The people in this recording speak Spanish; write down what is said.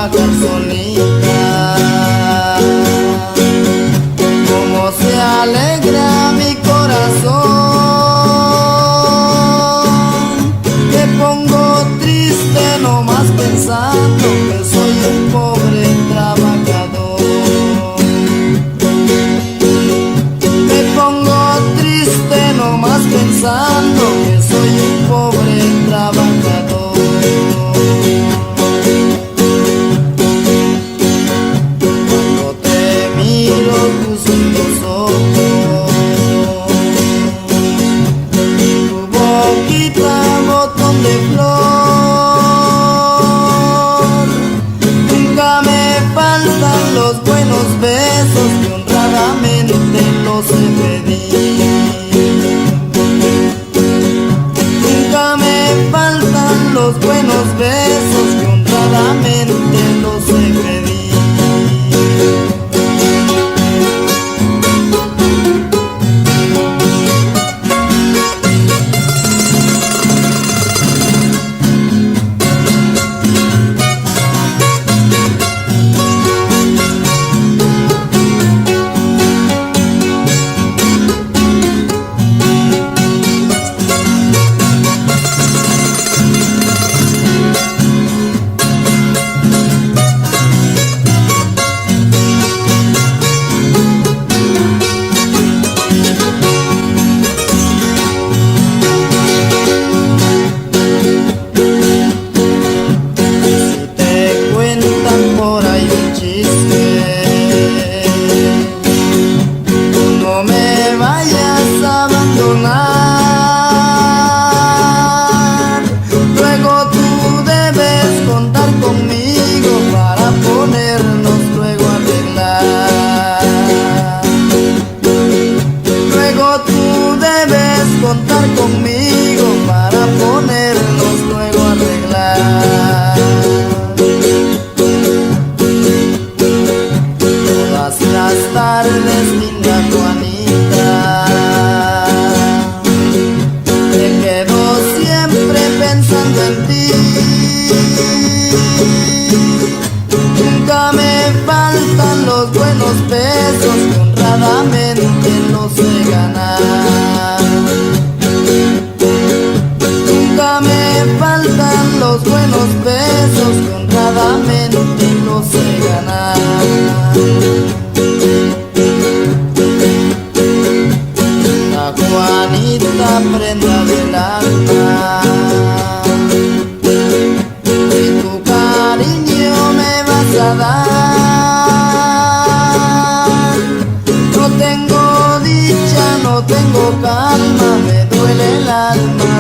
trabajar solita. Cómo se alegra mi corazón, me pongo triste nomás pensando que soy un pobre trabajador. Me pongo triste nomás pensando que soy un pobre trabajador. Cuando te miro tus lindos ojos, tu boquita botón de flor, nunca me faltan los buenos besos que honradamente los he pedido. Nunca me faltan los buenos besos que honradamente los he pedido. Contar conmigo para ponernos luego a arreglar. Todas las tardes, linda Juanita, me quedo siempre pensando en ti. Nunca me faltan los buenos besos que honradamente los sé ganar. Nunca me faltan los buenos besos que honradamente los sé ganar. La Juanita, prenda del alma, si tu cariño me vas a dar, no tengo dicha, no tengo calma, me duele el alma.